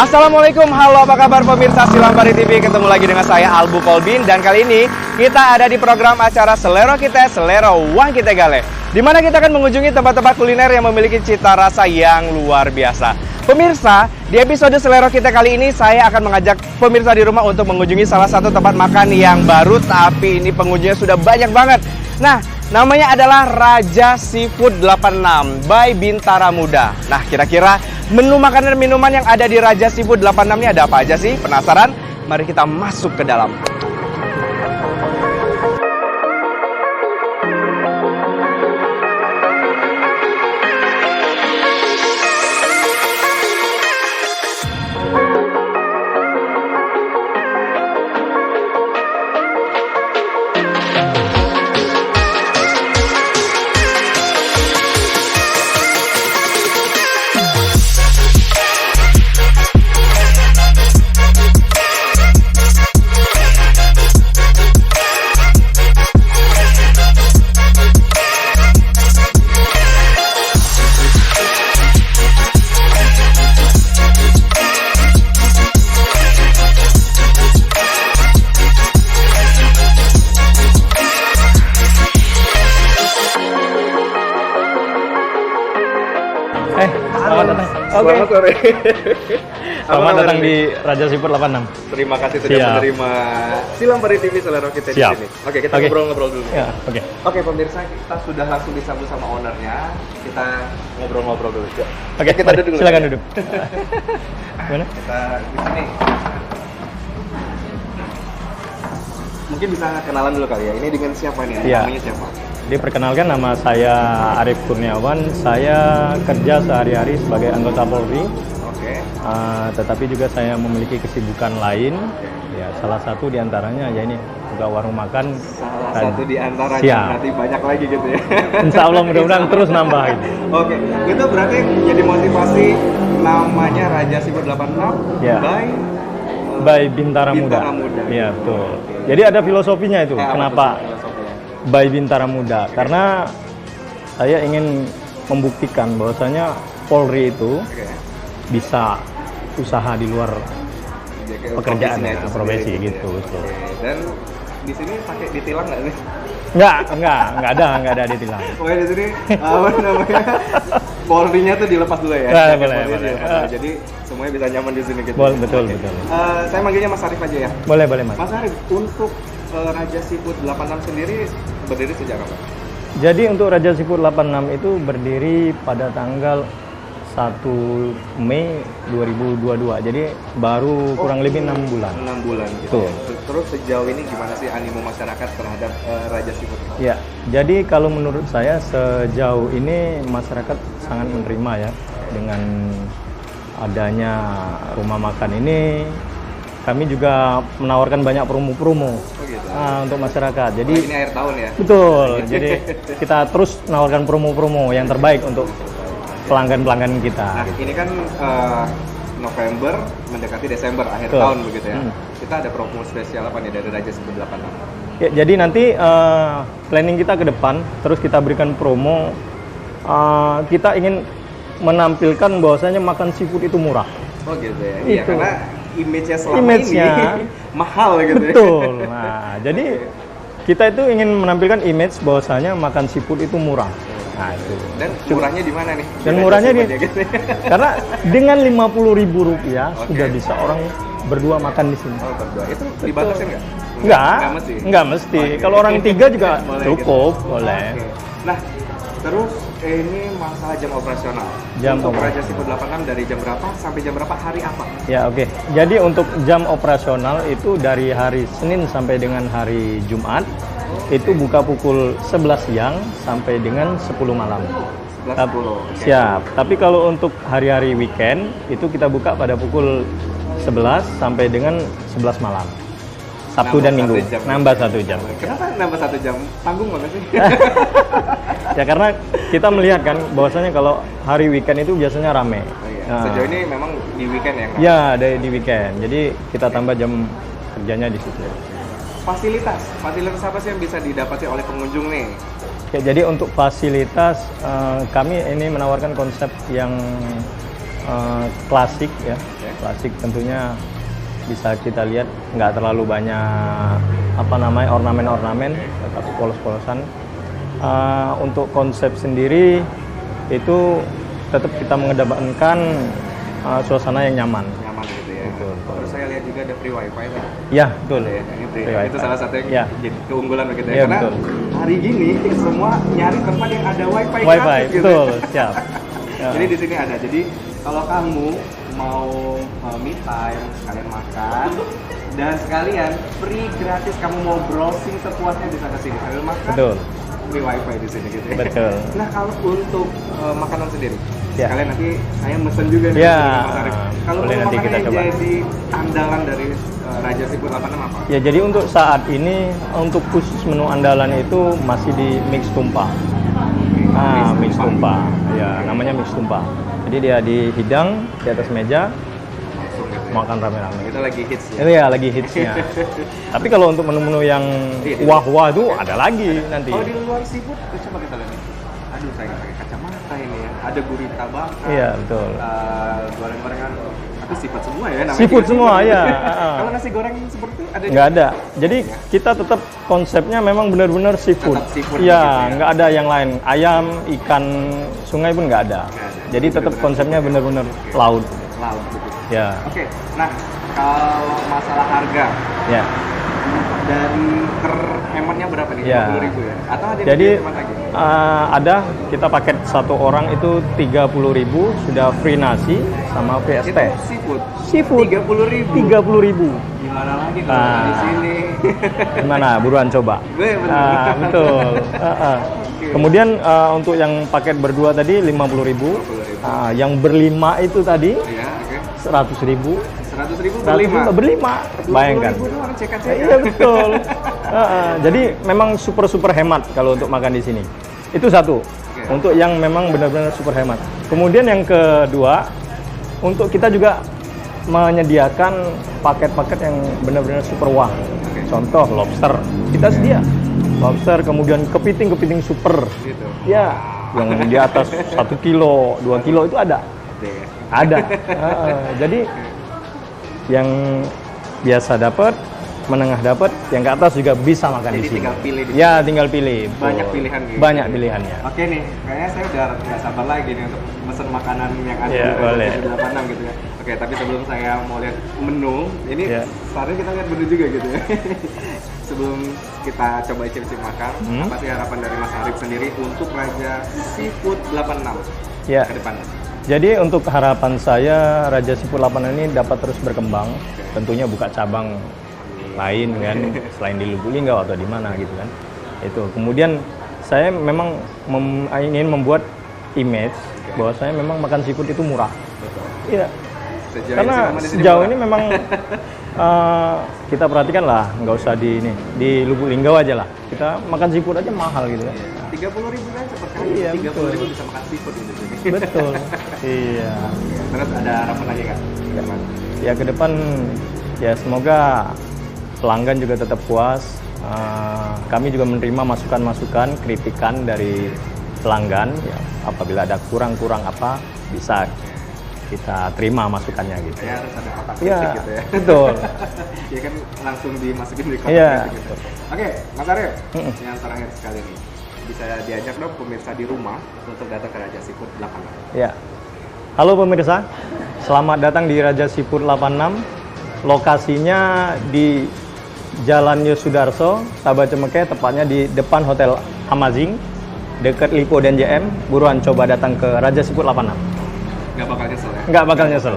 Assalamualaikum, halo apa kabar pemirsa Silambari TV. Ketemu lagi dengan saya Albu Kolbin. Dan kali ini kita ada di program acara Selero Kita, Selero Uang Kita Gale, di mana kita akan mengunjungi tempat-tempat kuliner yang memiliki cita rasa yang luar biasa. Pemirsa, di episode Selero Kita kali ini saya akan mengajak pemirsa di rumah untuk mengunjungi salah satu tempat makan yang baru, tapi ini pengunjungnya sudah banyak banget. Nah, namanya adalah Raja Seafood 86 by Bintara Muda. Nah, kira-kira menu makanan dan minuman yang ada di Raja Seafood 86 ini ada apa aja sih? Penasaran? Mari kita masuk ke dalam. Selamat sore. Selamat datang di Raja Seafood 86. Terima kasih sudah menerima Silambari TV Selero Kita di sini. Oke, kita ngobrol-ngobrol dulu. Ya, Oke, pemirsa, kita sudah langsung disambut sama ownernya. Kita ngobrol-ngobrol dulu. Oke, kita duduk dulu. Silakan duduk. Gimana? Kita di sini. Mungkin bisa kenalan dulu kali ya. Ini dengan siapa nih? Ya. Namanya siapa? Diperkenalkan, nama saya Arif Kurniawan. Saya kerja sehari-hari sebagai anggota Polri. Oke. Tetapi juga saya memiliki kesibukan lain. Ya, salah satu diantaranya ya ini buka warung makan. Salah satu diantaranya. Siap. Nanti banyak lagi gitu ya. Insya Allah mudah-mudahan terus nambah ini. Oke, itu berarti jadi motivasi namanya Raja Seafood 86 Ya. by Bintara Muda. Iya, betul. Jadi ada filosofinya itu. Kenapa by Bintara Muda? Karena saya ingin membuktikan bahwasanya Polri itu bisa usaha di luar pekerjaan, profesi gitu. Betul. Dan di sini pakai ditilang nggak nih? Nggak ada ditilang. Pokoknya di sini apa namanya? Polrinya tuh dilepas dulu ya. Boleh. Jadi semuanya bisa nyaman di sini gitu. Betul. Saya manggilnya Mas Arif aja ya. Boleh Mas. Mas Arif, untuk Raja Seafood 86 sendiri berdiri sejak kapan? Jadi untuk Raja Seafood 86 itu berdiri pada tanggal 1 Mei 2022. Jadi baru kurang lebih 6 bulan. 6 bulan gitu. Betul. Terus sejauh ini gimana sih animo masyarakat terhadap Raja Seafood? Ya, jadi kalau menurut saya sejauh ini masyarakat sangat menerima ya dengan adanya rumah makan ini. Kami juga menawarkan banyak promo-promo untuk masyarakat. Jadi ini akhir tahun ya. Betul. Jadi kita terus menawarkan promo-promo yang terbaik untuk pelanggan-pelanggan kita. Nah, ini kan November mendekati Desember akhir tahun begitu ya. Kita ada promo spesial apa nih dari Raja Seafood 86? Ya, jadi nanti planning kita ke depan terus kita berikan promo. Kita ingin menampilkan bahwasanya makan seafood itu murah. Oh gitu ya. Iya, karena image-nya selama ini mahal gitu. Betul. Nah, jadi kita itu ingin menampilkan image bahwasanya makan seafood itu murah. Nah, itu. Dan murahnya di mana nih? Dan murahnya karena dengan Rp50.000 sudah bisa orang berdua makan di sini. Oh, berdua. Itu dibatasin nggak? Nggak mesti. Kalau orang 3 juga cukup, boleh. Okay. Nah, terus ini masalah jam operasional. Untuk Raja Seafood 86 dari jam berapa sampai jam berapa, hari apa? Ya, oke. Jadi untuk jam operasional itu dari hari Senin sampai dengan hari Jumat. Itu buka pukul 11 siang sampai dengan 10 malam. 11.10. Siap. Tapi kalau untuk hari-hari weekend itu kita buka pada pukul 11 sampai dengan 11 malam. Sabtu dan Minggu. Nambah 1 jam. Kenapa nambah 1 jam? Tanggung banget sih. Ya karena kita melihat kan bahwasanya kalau hari weekend itu biasanya rame. Nah, sejauh ini memang di weekend ya? Ya, di weekend. Jadi kita tambah jam kerjanya di situ. Fasilitas apa sih yang bisa didapati oleh pengunjung nih? Ya, jadi untuk fasilitas kami ini menawarkan konsep yang klasik ya. Klasik tentunya bisa kita lihat nggak terlalu banyak ornamen-ornamen, tetapi polos-polosan. Untuk konsep sendiri itu tetap kita mengedepankan suasana yang nyaman. Nyaman gitu ya. Betul. Terus saya lihat juga ada free wifi kan? Ya, betul. Ya, ini free. Free Itu wifi. salah satu yang Ya. jadi keunggulan begitu ya. Ya, Karena betul. hari gini semua nyari tempat yang ada wifi, Wifi, gratis gitu. betul, siap. Ya. Jadi di sini ada. Jadi kalau kamu mau me time, sekalian makan dan sekalian free gratis, kamu mau browsing sepuasnya bisa ke sini sambil makan. Betul. Free wifi di sini gitu ya. Betul. Nah kalau untuk makanan sendiri, Ya. sekalian nanti saya mesen juga nih Ya, sama Mas Arif. Kalau boleh menu nanti kita makanan yang coba. jadi andalan dari Raja Seafood 86 apa? Ya, jadi untuk saat ini untuk khusus menu andalan itu masih di mix tumpah. Mix tumpah. Ya, namanya mix tumpah. Jadi dia dihidang di atas meja, Langsung gitu ya. makan rame-rame. Itu lagi hits ya. Ini ya lagi hitsnya. Tapi kalau untuk menu-menu yang wah-wah itu ada lagi nanti. Kalau di luar seafood, coba kita lihat nih. Aduh, saya nggak pakai kacamata ini ya. Ada gurita bakar. Iya, betul. Goreng-gorengan. Tapi seafood semua ya namanya. Seafood juga semua, seafood. ya. Kalau nasi goreng seperti itu ada Nggak ada. Jadi kita tetap konsepnya memang benar-benar seafood. Tetap seafood Ya, gitu ya. nggak ada yang lain. Ayam, ikan, sungai pun nggak ada. Nggak ada. Jadi tetap konsepnya benar-benar laut. laut gitu. Ya, Oke, nah kalau masalah harga ya. dari terhematnya berapa nih? Ya. 50.000 ya? Atau ada Jadi yang hemat lagi? ada kita paket satu orang itu 30.000 sudah free nasi sama PST. Itu seafood. Seafood 30.000. 30.000. Gimana lagi kalau nggak di sini? Gimana? Buruan coba. Betul. Betul. Kemudian untuk yang paket berdua tadi 50.000. 50.000. Yang berlima itu tadi Iya, oke. 100.000. 100.000 100.000 berlima. Bayangkan. 20.000 doang cekat-cekat. Iya betul. Jadi memang super hemat kalau untuk makan di sini. Itu satu. Untuk yang memang benar-benar super hemat. Kemudian yang kedua, untuk kita juga menyediakan paket-paket yang benar-benar super wah. Contoh lobster, kita sedia. Lobster, kemudian kepiting super. Gitu. Ya, yang di atas 1 kilo, 2 kilo itu ada. Deh. Ada. Jadi yang biasa dapat, menengah dapat, yang ke atas juga bisa makan Jadi di sini. tinggal pilih di Ya, tinggal pilih. Banyak Betul. pilihan gitu. Banyak pilihannya. Oke nih, kayaknya saya udah nggak sabar lagi nih untuk mesen makanan yang ada Iya, di boleh. 86 gitu ya. Oke, tapi sebelum saya mau lihat menu, ini Iya. sekarang kita lihat menu juga gitu ya. Sebelum kita coba icip-icip makan, apa sih harapan dari Mas Arif sendiri untuk Raja Seafood 86 Ya. ke depannya? Jadi untuk harapan saya Raja Seafood 86 ini dapat terus berkembang. Tentunya buka cabang lain kan, selain di Lubuk Linggau atau di mana gitu kan. Itu. Kemudian saya memang ingin membuat image bahwa saya memang makan seafood itu murah. Iya. Karena sejauh ini memang kita perhatikan lah, nggak usah di Lubuk Linggau aja lah. Kita makan seafood aja mahal gitu kan. 30.000 kan cepet kan? Iya, 30.000 bisa makan seafood gitu. Betul. Iya. Terus ada harapan lagi kan? Ya ke depan ya semoga pelanggan juga tetap puas. Kami juga menerima masukan-masukan, kritikan dari pelanggan. Ya, apabila ada kurang-kurang apa bisa kita terima masukannya gitu. Ya harus ada kotak Iya, kritik gitu ya. betul. Ya kan langsung dimasukin di kotak Iya. kritik gitu. Oke, Mas Arif, yang terakhir sekali nih, bisa diajak dong pemirsa di rumah untuk datang ke Raja Seafood 86. Ya. Halo pemirsa, selamat datang di Raja Seafood 86. Lokasinya di Jalan Yosudarso, Sabah Cemeke, tepatnya di depan Hotel Amazing, dekat Lipo dan JM. Buruan coba datang ke Raja Seafood 86. Nggak bakal nyesel ya? Nggak bakal nyesel.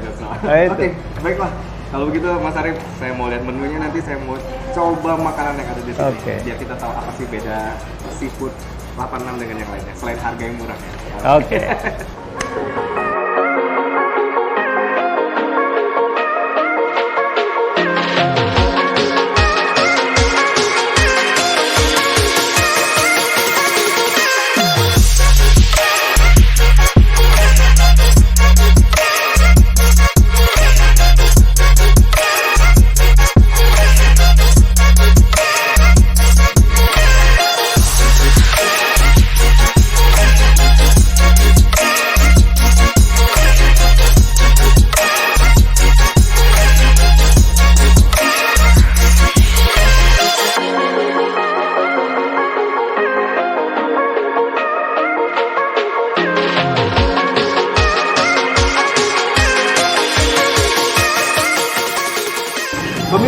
Oke, baiklah. Kalau begitu Mas Arif, saya mau lihat menunya nanti, saya mau coba makanan yang ada di sini. Oke. Biar kita tahu apa sih beda Seafood 86 dengan yang lainnya, selain harga yang murah ya. Oke.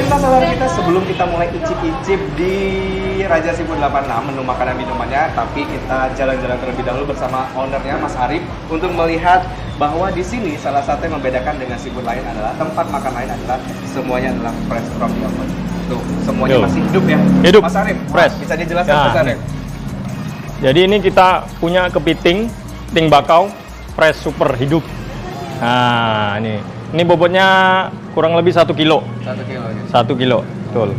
Pemirsa selera kita, sebelum kita mulai icip-icip di Raja Seafood 86 menu makanan minumannya, tapi kita jalan-jalan terlebih dahulu bersama ownernya Mas Arif untuk melihat bahwa di sini salah satu yang membedakan dengan seafood lain adalah tempat makan lain adalah semuanya adalah fresh from the oven. Tuh, semuanya masih hidup ya. Hidup. Mas Arif, Fresh. Bisa dijelaskan Ya. Mas Arif? Jadi ini kita punya kepiting, kepiting bakau, fresh super hidup. Nah, ini bobotnya kurang lebih 1 kilo. 1 kilo gitu. 1 kilo, betul.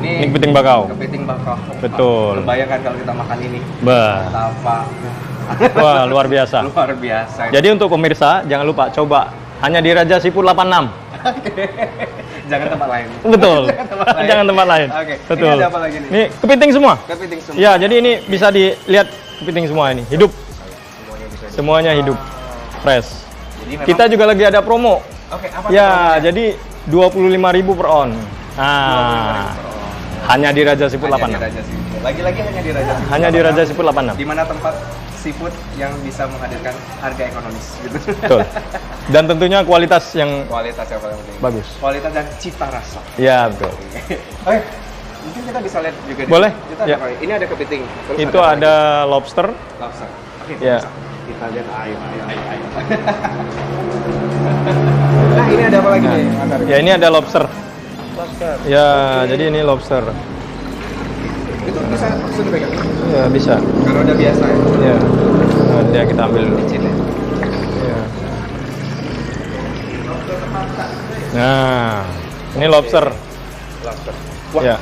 Ini kepiting bakau. Kepiting bakau. Betul. Bayangkan kalau kita makan ini. Bah. Tapa. Wah, luar biasa. Luar biasa. Jadi untuk pemirsa, jangan lupa coba hanya di Raja Seafood 86. Jangan tempat lain. Betul. Jangan Jangan tempat lain. Oke. Betul. Ini ada apa lagi nih? Ini kepiting semua. Kepiting semua. Ya, jadi ini bisa dilihat kepiting semua ini, hidup. Semuanya hidup. Fresh. Jadi memang, Kita juga lagi ada promo. Oke, apa Ya, promonya? jadi 25.000 per on. Nah, hanya di Raja Seafood Hanya di 86. Raja Seafood. Lagi-lagi hanya di Raja Seafood. Hanya di Raja Seafood 86. Di mana tempat seafood yang bisa menghadirkan harga ekonomis gitu. Betul. Dan tentunya kualitas yang Kualitas yang paling penting. bagus. Kualitas dan cita rasa. Ya, betul. Oke. Mungkin kita bisa lihat juga di Boleh, sini. Kita ada ya. apa? Ini ada kepiting. Terus Itu apa ada lobster. lagi? Lobster. Oke, Ya. bisa. Kita lihat ayo. Nah, ini ada apa lagi nih? Mas Arif? Ya, ini ada lobster. Lobster. Ya, jadi ini lobster. Itu bisa langsung dipegang. Ya, bisa. Karena udah biasa ya. Ya. Nah, dia kita ambil dulu. Licin ya. Ya. Nah, ini lobster. Lobster. Wah. Ya.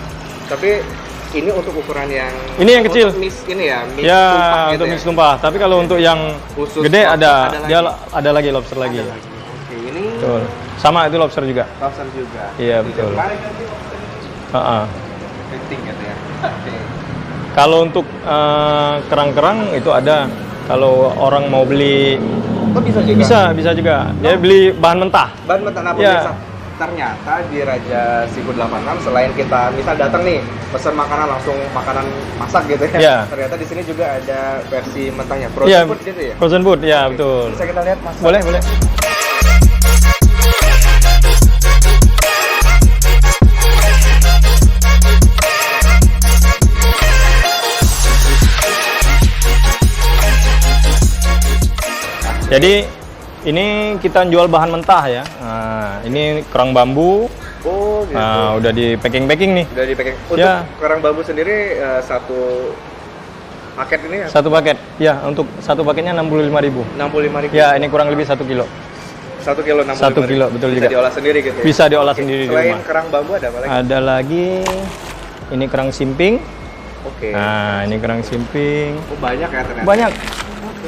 Tapi ini untuk ukuran yang Ini yang kecil. untuk mix ini ya, mix Ya, tumpah gitu untuk ya? mix tumpah. Tapi kalau untuk yang Khusus gede lobster ada, ada dia lagi. ada lagi lobster lagi. Oke, ini Betul. Sama itu lobster juga. lobster juga. Iya, Di betul. depan, Ha-ha. kepiting gitu ya. Oke. Kalau untuk kerang-kerang itu ada. Kalau orang mau beli Oh, bisa juga. bisa juga. Dia beli bahan mentah. Bahan mentah apa Ya. pemirsa? Ternyata di Raja Seafood 86 selain kita misal datang nih pesan makanan langsung makanan masak gitu ya. Ya. Ternyata di sini juga ada versi mentahnya, frozen Iya, food gitu ya. frozen food, ya betul. Bisa kita lihat Mas. Boleh, boleh. Jadi ini kita jual bahan mentah ya. Nah, ini kerang bambu. Oh, gitu. Nah, udah di packing-packing nih. Udah di packing. Untuk Ya. kerang bambu sendiri satu paket ini ya? Satu paket. Ya, untuk satu paketnya 65.000. 65.000. Ya, ini kurang lebih 1 kilo. 1 kilo 65.000. 1 kilo, betul Bisa juga. diolah sendiri gitu ya? Bisa diolah Oke. sendiri di Selain rumah. kerang bambu ada apa lagi? Ada lagi ini kerang simping. Oke. Nah, ini kerang simping. Oh, banyak ya ternyata. Banyak.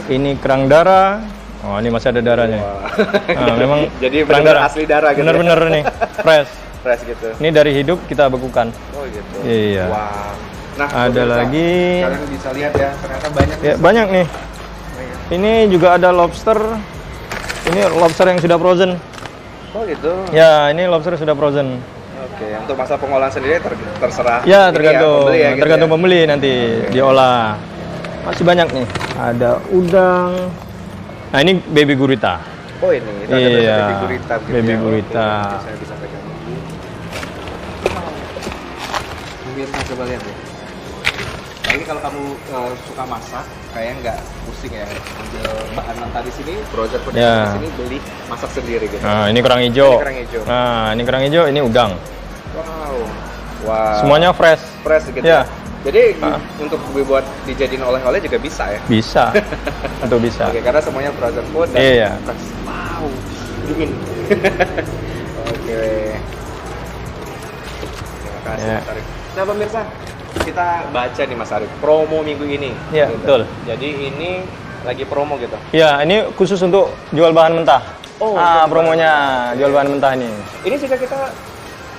Ini kerang darah. Oh, ini masih ada darahnya. Wah. Nah, memang Jadi kerang benar asli darah gitu. Bener-bener nih, fresh. Fresh gitu. Ini dari hidup kita bekukan. Oh gitu. Iya. Wow. Nah, Ada pemirsa, lagi. Kalian bisa lihat ya, ternyata banyak. Ya, banyak nih. Ini juga ada lobster. Ini lobster yang sudah frozen. Oh gitu. Ya, ini lobster sudah frozen. Oke, untuk masa pengolahan sendiri terserah. Ya, ini tergantung pembeli ya, gitu tergantung ya? pembeli nanti diolah. Masih banyak nih. Ada udang. Nah, ini baby gurita. Oh ini, itu ada Iya, baby gurita. gitu baby ya. gurita. Oke, saya bisa pegang. Pemirsa coba lihat ya. Nah, ini kalau kamu suka masak, kayak nggak pusing ya ambil bahan mentah di sini, frozen food Ya. di sini, beli masak sendiri gitu. Nah, ini kerang hijau. Ini kerang hijau. Nah, ini kerang hijau, ini udang. Wow. Wow. Semuanya fresh. fresh gitu. Ya. Jadi Ah. untuk dibuat dijadiin oleh-oleh juga bisa ya. Bisa. Untuk bisa. Oke, karena semuanya frozen food dan Iya. fresh. Wow. Dingin. Oke. Terima kasih Ya. Mas Arif. Nah pemirsa, kita baca nih Mas Arif promo minggu ini. Iya, betul. Jadi ini lagi promo gitu. Ya, ini khusus untuk jual bahan mentah. Oh, Ah, untuk promonya bahan mentah. jual bahan mentah ini. Ini juga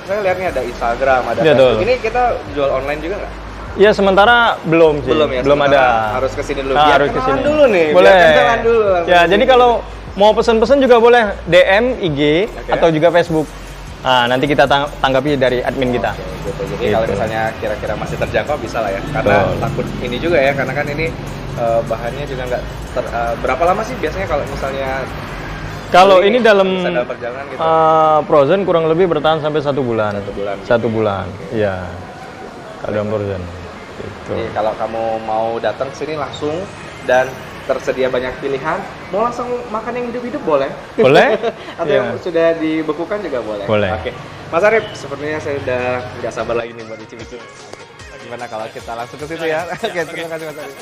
saya lihat nih ada Instagram, ada Iya, Facebook. betul. Ini kita jual online juga nggak? Ya, sementara belum sih. Belum ya. Belum sementara ada. Harus kesini dulu. Nah, Biar harus kenalan kesini. dulu nih. Boleh. Biar kenalan dulu. Ya, jadi kalau mau pesan-pesan juga boleh DM, IG, Oke. atau juga Facebook. Nah, nanti kita tanggapi dari admin kita. Oke, gitu. Jadi Gitu. kalau misalnya kira-kira masih terjangkau bisa lah ya. Karena Betul. takut ini juga ya, karena kan ini bahannya juga nggak berapa lama sih biasanya kalau misalnya Kalau ini dalam bisa dalam perjalanan gitu. frozen kurang lebih bertahan sampai 1 bulan. 1 bulan. 1 bulan. Iya. Kalau dalam frozen. Gitu. Jadi kalau kamu mau datang ke sini langsung dan tersedia banyak pilihan, mau langsung makan yang hidup-hidup boleh. Boleh? Atau Iya. yang sudah dibekukan juga boleh. Boleh. Oke. Mas Arif, sepertinya saya udah nggak sabar lagi nih buat icip-icip. Oke. Gimana kalau kita langsung ke situ ya? Oke, terima kasih Mas Arif.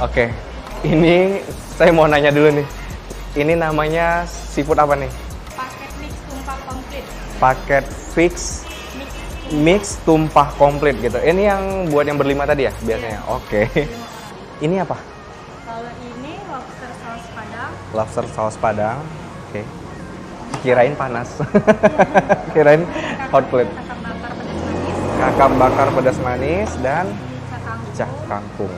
Oke, ini saya mau nanya dulu nih. Ini namanya seafood apa nih? Paket mix tumpah komplit. Paket fix mix tumpah komplit gitu. Ini yang buat yang berlima tadi ya biasanya? Oke. 5 orang. Ini apa? Kalau ini lobster saus padang, Lobster saus padang. Oke. Kirain panas. Kirain hot plate. kakak bakar pedas Kakap bakar pedas manis, manis dan cak cak kangkung.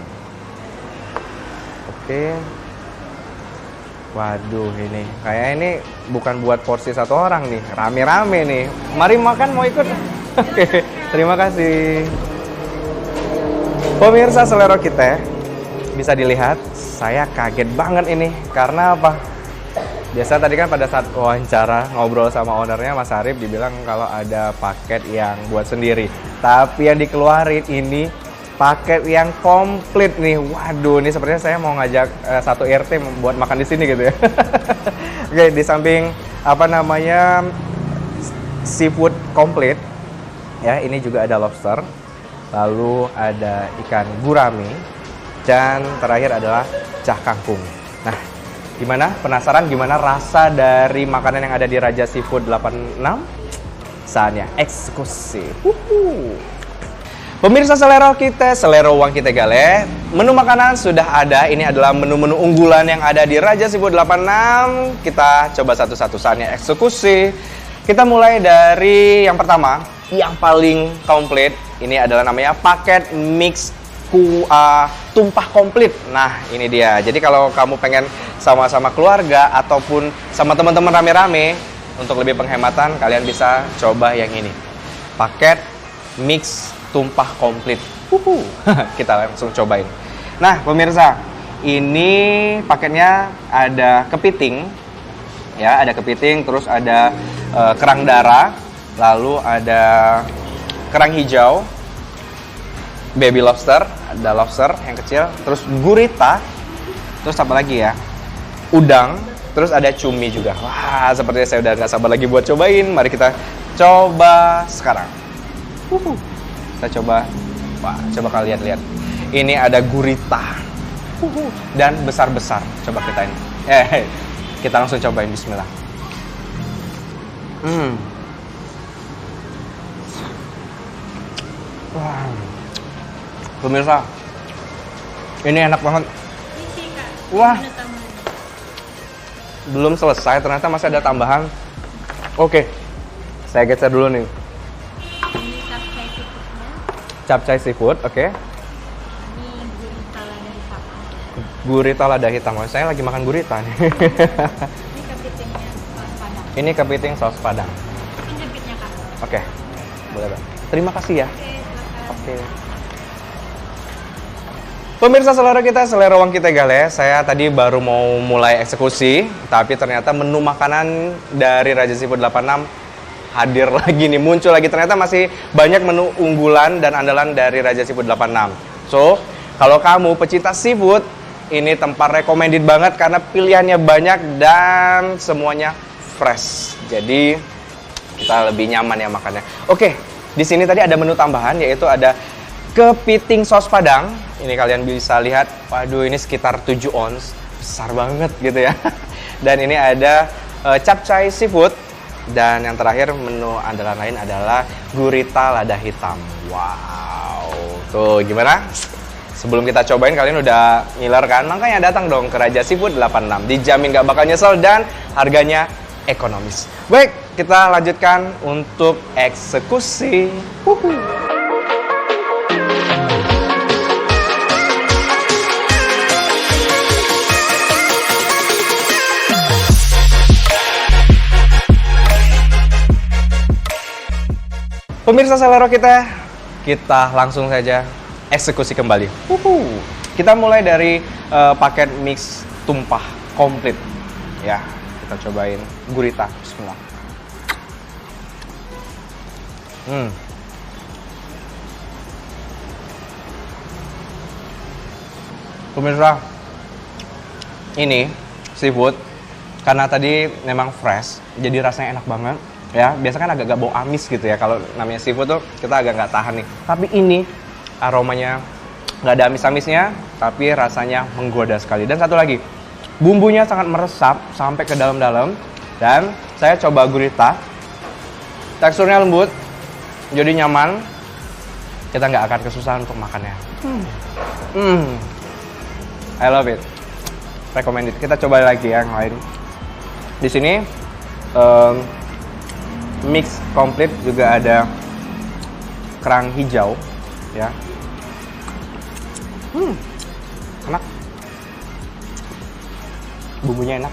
Oke. Waduh, ini kayak ini bukan buat porsi satu orang nih, rame-rame nih. Mari makan, mau ikut? Oke, terima kasih. Pemirsa Selero kita, bisa dilihat, saya kaget banget ini. Karena apa? Biasa tadi kan pada saat wawancara ngobrol sama ownernya Mas Arif dibilang kalau ada paket yang buat sendiri. Tapi yang dikeluarin ini paket yang komplit nih. Waduh, ini sepertinya saya mau ngajak satu RT buat makan di sini gitu ya. Oke, di samping apa namanya seafood komplit ya, ini juga ada lobster. Lalu ada ikan gurame dan terakhir adalah cah kangkung. Nah, gimana? Penasaran gimana rasa dari makanan yang ada di Raja Seafood 86? Saatnya eksekusi. Pemirsa Selero kita, Selero Uang Kita Gale, menu makanan sudah ada. Ini adalah menu-menu unggulan yang ada di Raja Seafood 86. Kita coba satu-satu, saatnya eksekusi. Kita mulai dari yang pertama, yang paling komplit. Ini adalah namanya paket mix tumpah komplit. Nah, ini dia. Jadi kalau kamu pengen sama-sama keluarga ataupun sama teman-teman rame-rame, untuk lebih penghematan, kalian bisa coba yang ini. Paket mix tumpah komplit. Kita langsung cobain. Nah, pemirsa, ini paketnya ada kepiting, ya, ada kepiting, terus ada kerang darah, lalu ada kerang hijau, baby lobster, ada lobster yang kecil, terus gurita, terus apa lagi ya? Udang, terus ada cumi juga. Wah, sepertinya saya udah nggak sabar lagi buat cobain. Mari kita coba sekarang. Kita coba, wah, coba kalian lihat. Ini ada gurita dan besar-besar. Coba kita ini. Kita langsung cobain. Bismillah. Wah, pemirsa, ini enak banget. isi kak. Wah. Menu tambahan. Belum selesai, ternyata masih ada tambahan. Oke, saya geser dulu nih. Ini capcay seafoodnya. Capcay seafood, oke. Ini gurita lada hitam. Gurita lada hitam. Oh, saya lagi makan gurita nih. Ini kepitingnya saus padang. Ini kepiting saus padang. Ini jepitnya kak. Oke, boleh Pak. Terima kasih ya. Oke, silakan. Oke. Pemirsa Selero kita, Selero Uang Kita Gale, saya tadi baru mau mulai eksekusi, tapi ternyata menu makanan dari Raja Seafood 86 hadir lagi nih, muncul lagi. Ternyata masih banyak menu unggulan dan andalan dari Raja Seafood 86. So, kalau kamu pecinta seafood, ini tempat recommended banget karena pilihannya banyak dan semuanya fresh. Jadi, kita lebih nyaman ya makannya. Oke, di sini tadi ada menu tambahan, yaitu ada kepiting saus Padang. Ini kalian bisa lihat, waduh ini sekitar 7 ons, besar banget gitu ya. Dan ini ada capcay seafood. Dan yang terakhir menu andalan lain adalah gurita lada hitam. Wow, tuh gimana? Sebelum kita cobain kalian udah ngiler kan? Makanya datang dong ke Raja Seafood 86. Dijamin gak bakal nyesel dan harganya ekonomis. Baik, kita lanjutkan untuk eksekusi. Pemirsa Selero kita langsung saja eksekusi kembali. Kita mulai dari paket mix tumpah komplit. Ya, kita cobain gurita. Bismillah. Pemirsa, ini seafood karena tadi memang fresh, jadi rasanya enak banget. Ya, biasa kan agak-agak bau amis gitu ya. Kalau namanya seafood tuh kita agak nggak tahan nih. Tapi ini aromanya nggak ada amis-amisnya, tapi rasanya menggoda sekali. Dan satu lagi, bumbunya sangat meresap sampai ke dalam-dalam. Dan saya coba gurita, teksturnya lembut, jadi nyaman. Kita nggak akan kesusahan untuk makannya. I love it. Recommended. Kita coba lagi yang lain. Di sini mix komplit juga ada kerang hijau ya. Enak. Bumbunya enak.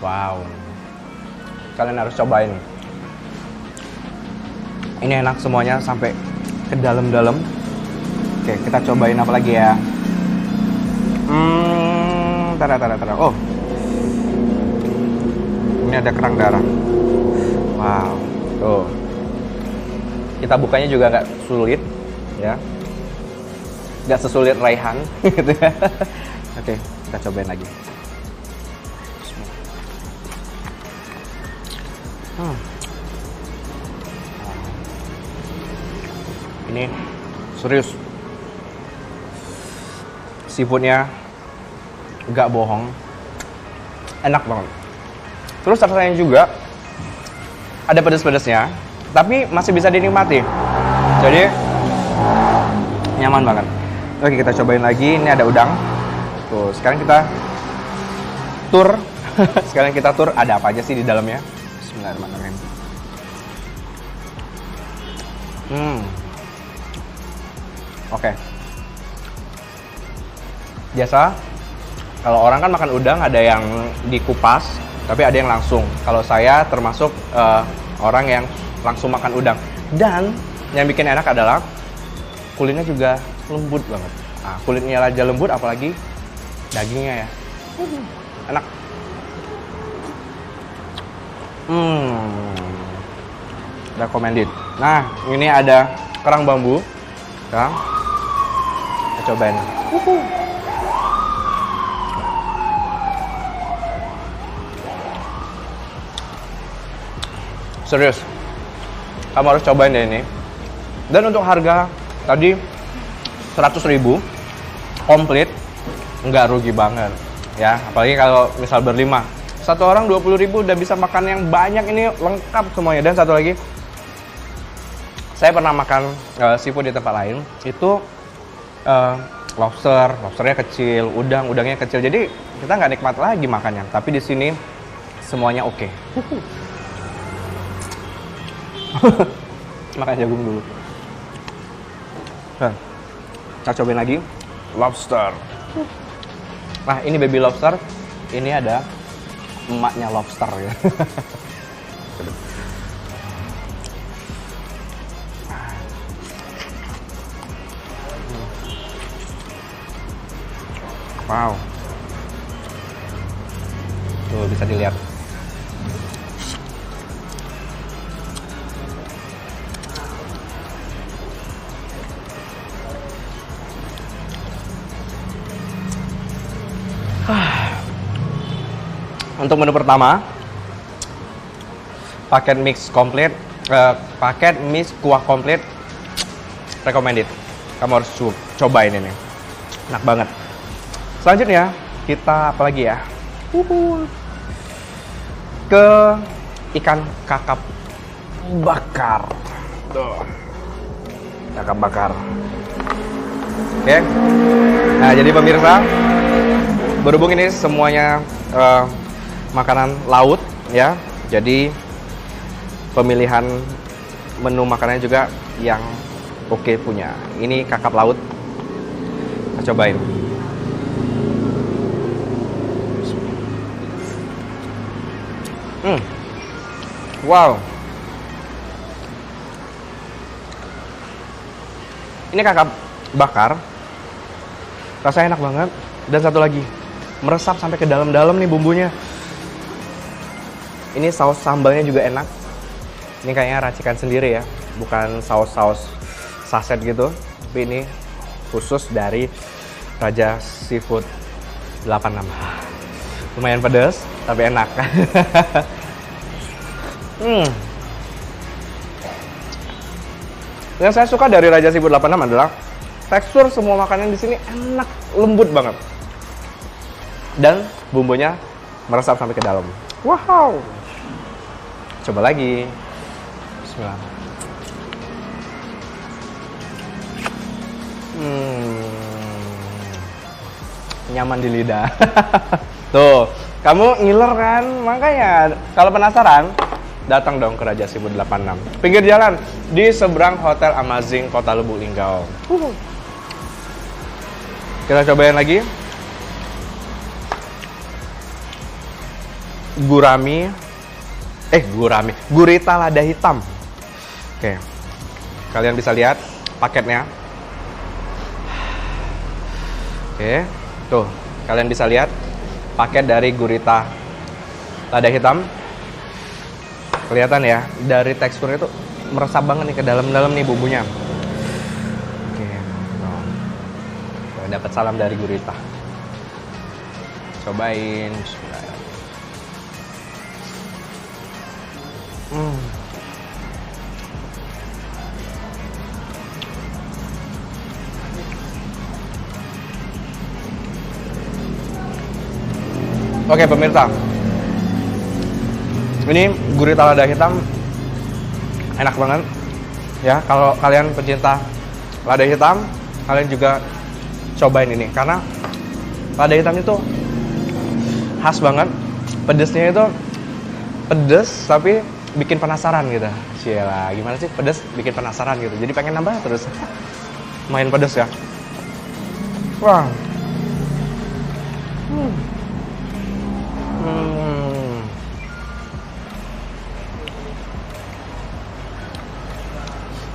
Wow. Kalian harus cobain. Ini enak semuanya sampai ke dalam-dalam. Oke, kita cobain apa lagi ya? Tara. Oh. Ini ada kerang darah. Wow, tuh. Kita bukanya juga nggak sulit, ya. Nggak sesulit Raihan, gitu ya. Oke, kita cobain lagi. Ini serius. Seafoodnya nggak bohong, enak banget. Terus rasanya juga ada pedas-pedasnya, tapi masih bisa dinikmati. Jadi nyaman banget. Oke, kita cobain lagi. Ini ada udang. Tuh, sekarang kita tur. Sekarang kita tur ada apa aja sih di dalamnya. Bismillahirrahmanirrahim. Oke. Biasa kalau orang kan makan udang ada yang dikupas, tapi ada yang langsung. Kalau saya termasuk orang yang langsung makan udang. Dan yang bikin enak adalah kulitnya juga lembut banget. Nah, kulitnya aja lembut, apalagi dagingnya ya. Enak. Recommended. Nah, ini ada kerang bambu. Sekarang kita cobain. Serius, kamu harus cobain deh ini. Dan untuk harga tadi 100.000 komplit, nggak rugi banget ya. Apalagi kalau misal berlima, satu orang 20.000 udah bisa makan yang banyak, ini lengkap semuanya. Dan satu lagi, saya pernah makan seafood di tempat lain, itu lobsternya kecil, udangnya kecil, jadi kita nggak nikmat lagi makannya. Tapi di sini semuanya oke. Makan jagung dulu. Kita cobain lagi lobster. Nah, ini baby lobster. Ini ada emaknya lobster ya. Wow. Tuh bisa dilihat. Untuk menu pertama, paket mix komplit paket mie kuah komplit, recommended. Kamu harus cobain ini, enak banget. Selanjutnya kita apa lagi ya? Ke ikan kakap bakar. Tuh. Kakap bakar. Oke. Nah, jadi pemirsa, berhubung ini semuanya makanan laut ya. Jadi pemilihan menu makanannya juga yang oke punya. Ini kakap laut. Kita cobain. Wow. Ini kakap bakar. Rasanya enak banget. Dan satu lagi, meresap sampai ke dalam-dalam nih bumbunya. Ini saus sambalnya juga enak. Ini kayaknya racikan sendiri ya, bukan saus-saus saset gitu. Tapi ini khusus dari Raja Seafood 86. Lumayan pedas, tapi enak. Yang saya suka dari Raja Seafood 86 adalah tekstur semua makanan di sini enak, lembut banget. Dan bumbunya meresap sampai ke dalam. Wow. Coba lagi. Bismillah. Nyaman di lidah. Tuh, kamu ngiler kan? Makanya kalau penasaran, datang dong ke Raja Seafood 86. Pinggir jalan di seberang Hotel Amazing Kota Lubuk Linggau. Kita cobain lagi. Gurita lada hitam. Oke. Kalian bisa lihat paketnya. Oke. Tuh, kalian bisa lihat paket dari gurita lada hitam. Kelihatan ya, dari teksturnya tuh meresap banget nih ke dalam-dalam nih bumbunya. Oke. Dapat salam dari gurita. Cobain. Oke pemirsa, ini gurita lada hitam enak banget ya. Kalau kalian pecinta lada hitam, kalian juga cobain ini karena lada hitam itu khas banget. Pedesnya itu pedes tapi bikin penasaran gitu. Cila, gimana sih pedes bikin penasaran gitu. Jadi pengen nambah terus. Main pedes ya. Wah.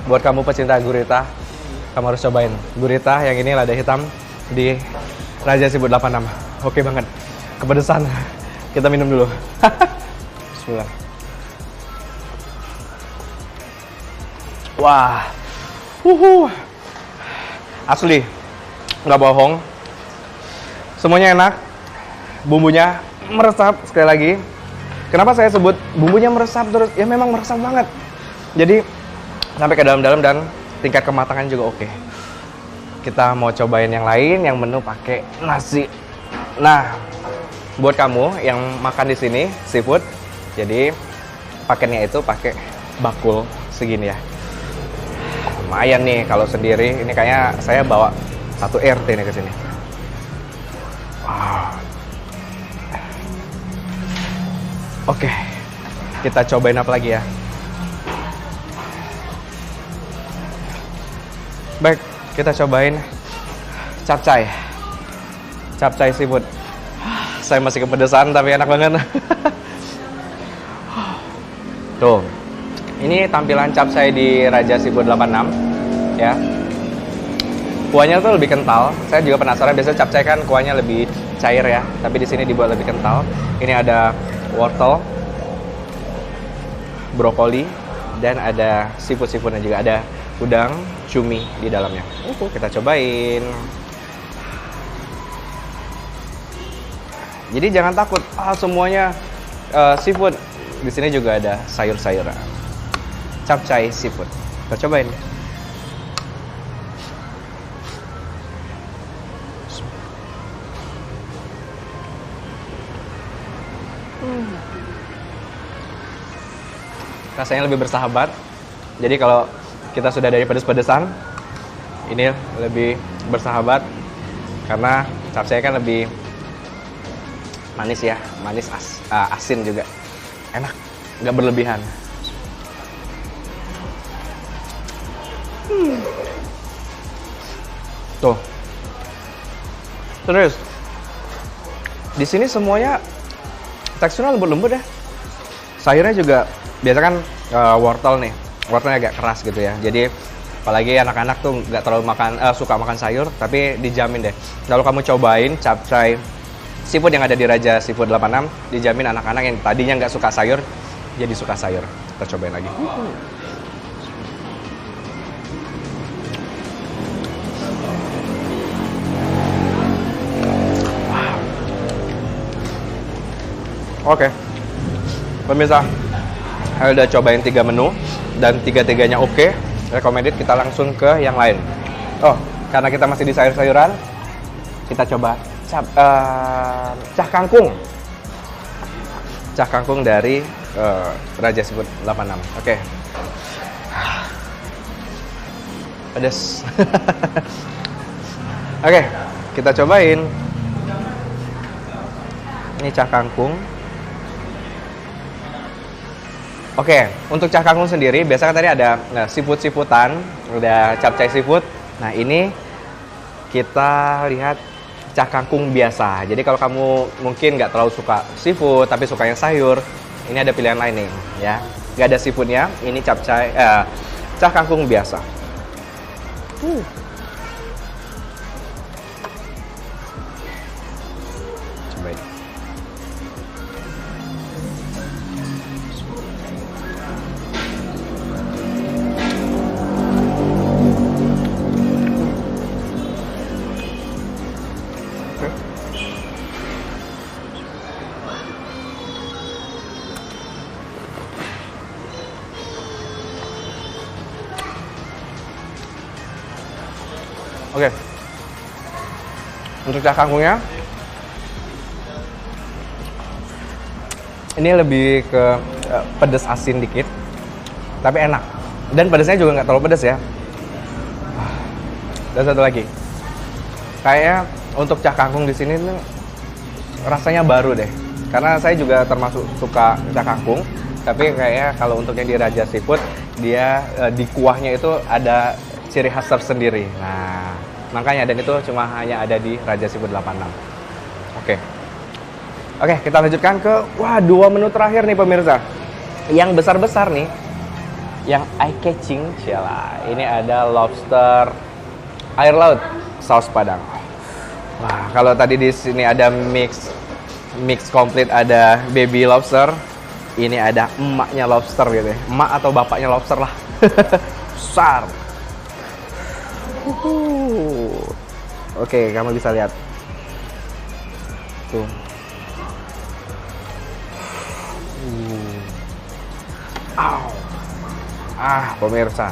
Buat kamu pecinta gurita, kamu harus cobain gurita yang ini lada hitam di Raja Seafood 86. Oke banget. Kepedesan. Kita minum dulu. Bismillah. Wah. Asli. Nggak bohong. Semuanya enak. Bumbunya meresap sekali lagi. Kenapa saya sebut bumbunya meresap terus? Ya memang meresap banget. Jadi sampai ke dalam-dalam dan tingkat kematangan juga oke. Kita mau cobain yang lain, yang menu pakai nasi. Nah, buat kamu yang makan di sini seafood, jadi paketnya itu pakai bakul segini ya. Lumayan nih kalau sendiri. Ini kayaknya saya bawa 1 RT nih ke sini. Wow. Oke, kita cobain apa lagi ya? Baik, kita cobain capcay. Capcay seafood. Saya masih kepedesan tapi enak banget. Tuh. Ini tampilan capcay di Raja Seafood 86 ya. Kuahnya tuh lebih kental. Saya juga penasaran, biasanya capcay kan kuahnya lebih cair ya, tapi di sini dibuat lebih kental. Ini ada wortel, brokoli, dan ada seafood-seafoodnya juga, ada udang, cumi di dalamnya. Kita cobain. Jadi jangan takut, semuanya seafood. Di sini juga ada sayur-sayuran. capcay seafood. Kita cobain. Rasanya lebih bersahabat. Jadi kalau kita sudah dari pedes-pedesan, ini lebih bersahabat karena capcay kan lebih manis ya, manis asin juga, enak, nggak berlebihan. Tuh, terus di sini semuanya teksturnya lembut-lembut ya. Sayurnya juga biasa kan wortel nih, wortelnya agak keras gitu ya. Jadi apalagi anak-anak tuh nggak terlalu suka makan sayur, tapi dijamin deh kalau kamu cobain capcay seafood yang ada di Raja Seafood 86, dijamin anak-anak yang tadinya nggak suka sayur jadi suka sayur. Kita cobain lagi. Oke, pemirsa, saya udah cobain 3 menu dan tiga-tiganya oke. Recommended, kita langsung ke yang lain. Oh, karena kita masih di sayur-sayuran, kita coba cah kangkung. Cah kangkung dari Raja Seafood 86. Oke. Pedas. Oke, kita cobain. Ini cah kangkung. Oke, untuk cah kangkung sendiri, biasanya tadi ada seafood-seafoodan, udah capcay seafood. Nah, ini kita lihat cah kangkung biasa. Jadi kalau kamu mungkin nggak terlalu suka seafood, tapi suka yang sayur, ini ada pilihan lain nih, ya. Nggak ada seafoodnya, ini capcay, cah kangkung biasa. Cobain. Oke, untuk cah kangkungnya, ini lebih ke pedas asin dikit, tapi enak. Dan pedasnya juga nggak terlalu pedas ya. Dan satu lagi, kayaknya untuk cah kangkung di sini nih, rasanya baru deh. Karena saya juga termasuk suka cah kangkung, tapi kayaknya kalau untuk yang di Raja Seafood, dia di kuahnya itu ada ciri khas tersendiri. Nah, makanya, dan itu cuma hanya ada di Raja Seafood 86. Oke, kita lanjutkan ke 2 menu terakhir nih pemirsa. Yang besar-besar nih, yang eye catching, cialah. Ini ada lobster air laut saus Padang. Wah, kalau tadi di sini ada mix komplit, ada baby lobster, ini ada emaknya lobster gitu ya. Emak atau bapaknya lobster lah. Besar. Oke, kamu bisa lihat tuh. Pemirsa.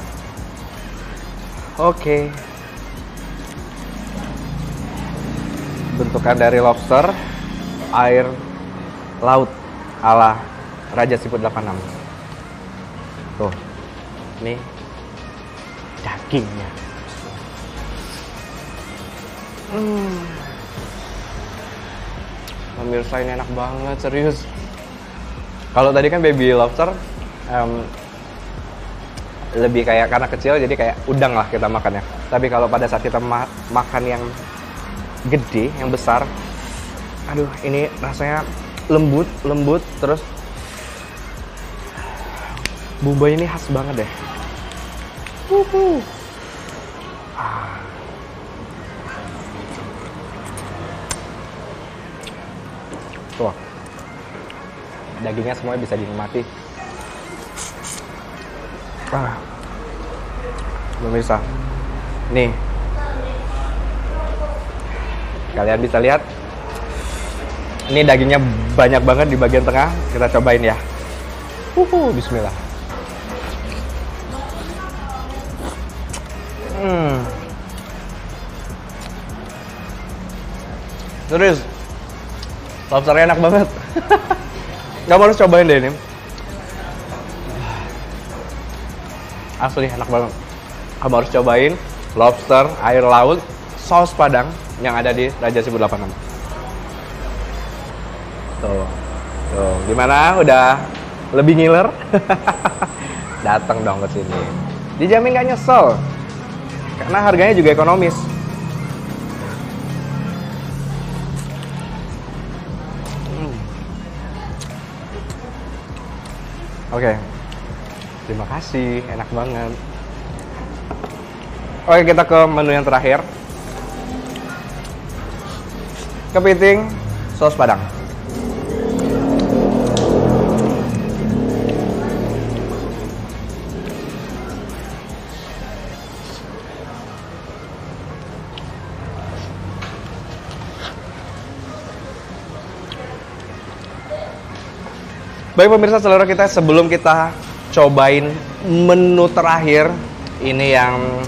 Oke. Bentukan dari lobster air laut ala Raja Seafood 86. Tuh. Ini dagingnya. Pemirsa, ini enak banget, serius. Kalau tadi kan baby lobster lebih kayak, karena kecil jadi kayak udang lah kita makannya. Tapi kalau pada saat kita makan yang gede, yang besar, aduh, ini rasanya lembut, terus bumbunya ini khas banget deh. Tuh, dagingnya semuanya bisa dinikmati. Pemirsa, nih, kalian bisa lihat, ini dagingnya banyak banget di bagian tengah. Kita cobain ya. Bismillah. Serius, lobsternya enak banget. Kamu harus cobain deh ini. Asli enak banget. Kamu harus cobain lobster air laut saus Padang yang ada di Raja 1086. Tuh, tuh, gimana? Udah lebih ngiler? Datang dong ke sini. Dijamin gak nyesel, karena harganya juga ekonomis. Oke, terima kasih, enak banget. Oke, kita ke menu yang terakhir. Kepiting saus Padang. Baik pemirsa selera kita, sebelum kita cobain menu terakhir, ini yang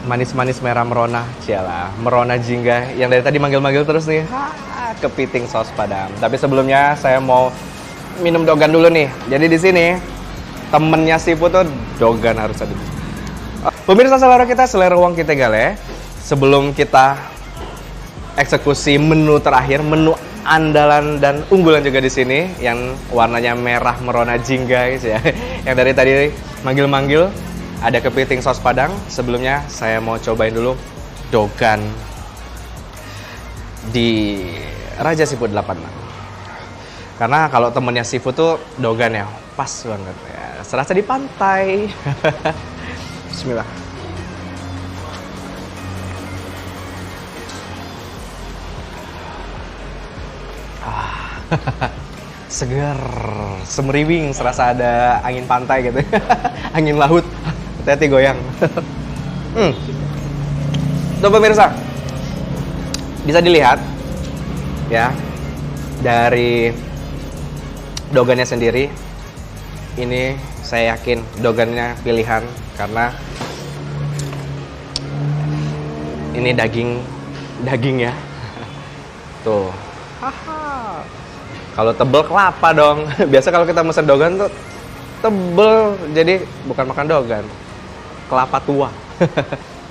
manis-manis merah merona, cialah, merona jingga yang dari tadi manggil-manggil terus nih, kepiting saus Padang. Tapi sebelumnya saya mau minum dogan dulu nih. Jadi di sini temennya seafood tuh dogan harus ada. Pemirsa selera kita, selera uang kita gale. Sebelum kita eksekusi menu terakhir, menu andalan dan unggulan juga di sini yang warnanya merah merona jingga guys ya. Yang dari tadi manggil-manggil ada kepiting saus Padang. Sebelumnya saya mau cobain dulu dogan di Raja Seafood 86. Karena kalau temennya seafood tuh dogan ya, pas banget ya. Serasa di pantai. Bismillah. Segar, semeriwing, serasa ada angin pantai gitu. Angin laut, hati-hati goyang. Tuh pemirsa, bisa dilihat ya dari dogannya sendiri. Ini saya yakin dogannya pilihan karena ini daging ya. Tuh. Kalau tebel kelapa dong. Biasa kalau kita mesen dogan tuh tebel, jadi bukan makan dogan, kelapa tua.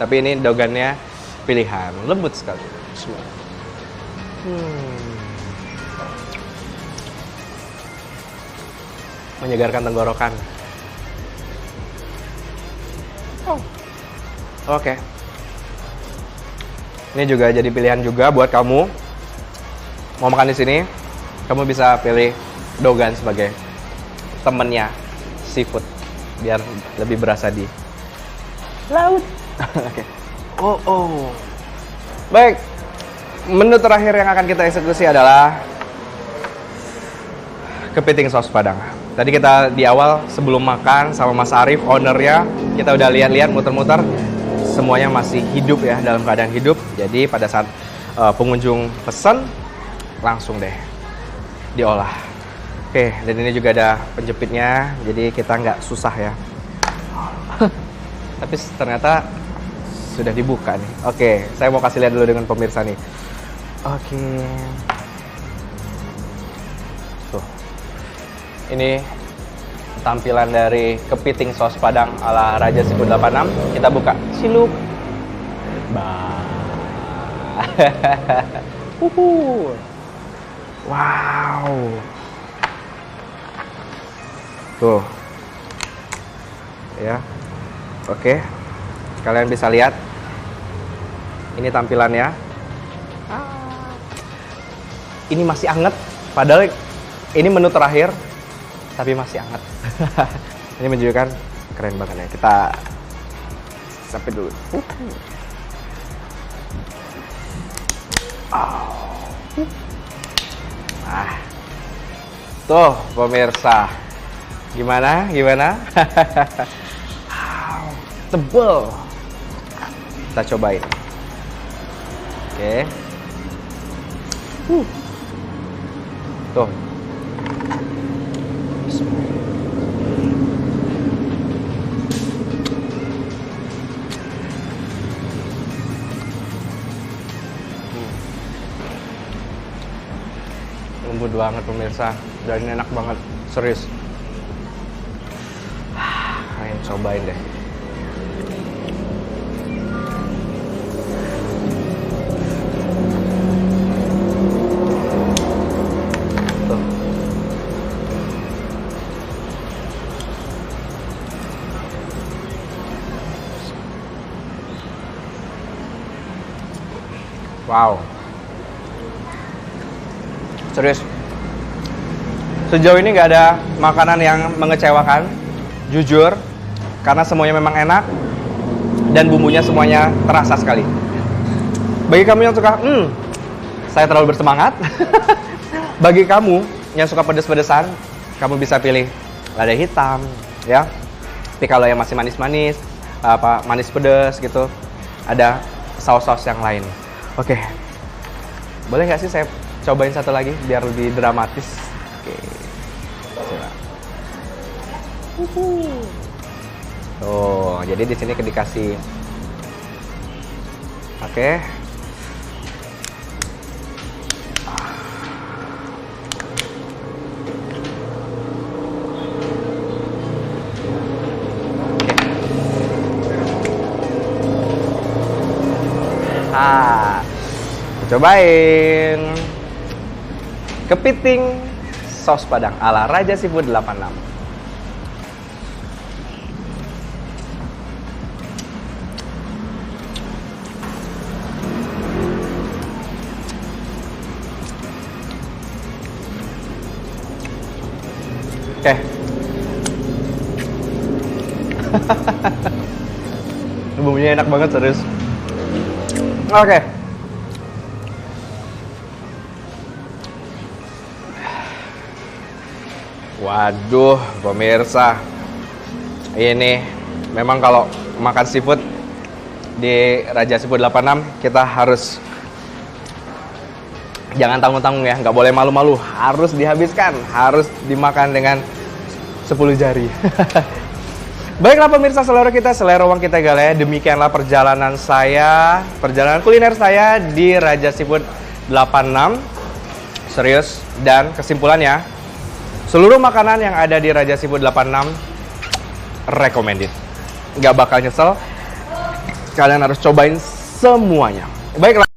Tapi ini dogannya pilihan, lembut sekali. Menyegarkan tenggorokan. Oke. Ini juga jadi pilihan juga buat kamu mau makan di sini. Kamu bisa pilih dogan sebagai temennya seafood biar lebih berasa di laut. Oke. Baik. Menu terakhir yang akan kita eksekusi adalah kepiting saus Padang. Tadi kita di awal sebelum makan sama Mas Arif, ownernya, kita udah lihat-lihat muter-muter, semuanya masih hidup ya, dalam keadaan hidup. Jadi pada saat pengunjung pesan, langsung deh diolah. Oke, dan ini juga ada penjepitnya, jadi kita nggak susah ya. Tapi ternyata sudah dibuka nih. Oke, saya mau kasih lihat dulu dengan pemirsa nih. Oke. Tuh. Ini tampilan dari kepiting saus Padang ala Raja Seafood 86. Kita buka. Siluk. Wow. Tuh. Ya. Oke. Kalian bisa lihat. Ini tampilannya. Ini masih anget. Padahal ini menu terakhir. Tapi masih anget. Ini menunjukkan keren banget ya. Kita sampai dulu. Tuh pemirsa, gimana? Tebel. Kita cobain. Oke. Tuh. banget pemirsa, dan ini enak banget, serius. Ayo cobain deh. Tuh. Wow. Serius. Sejauh ini nggak ada makanan yang mengecewakan, jujur, karena semuanya memang enak dan bumbunya semuanya terasa sekali. Bagi kamu yang suka, saya terlalu bersemangat. Bagi kamu yang suka pedes-pedesan, kamu bisa pilih lada hitam, ya. Tapi kalau yang masih manis-manis, manis pedes gitu, ada saus-saus yang lain. Oke, boleh nggak sih saya cobain satu lagi biar lebih dramatis? Oke, coba. Tuh, jadi di sini dikasih. Oke. Cobain kepiting saus Padang ala Raja Seafood 86. Oke. Bumbunya enak banget, serius. Oke. Waduh, pemirsa. Ini memang kalau makan seafood di Raja Seafood 86 kita harus jangan tanggung-tanggung ya, nggak boleh malu-malu, harus dihabiskan, harus dimakan dengan 10 jari. Baiklah pemirsa selera kita, selera uang kita Gale, demikianlah perjalanan kuliner saya di Raja Seafood 86. Serius, dan kesimpulannya, seluruh makanan yang ada di Raja Seafood 86 recommended. Nggak bakal nyesel, kalian harus cobain semuanya. Baiklah.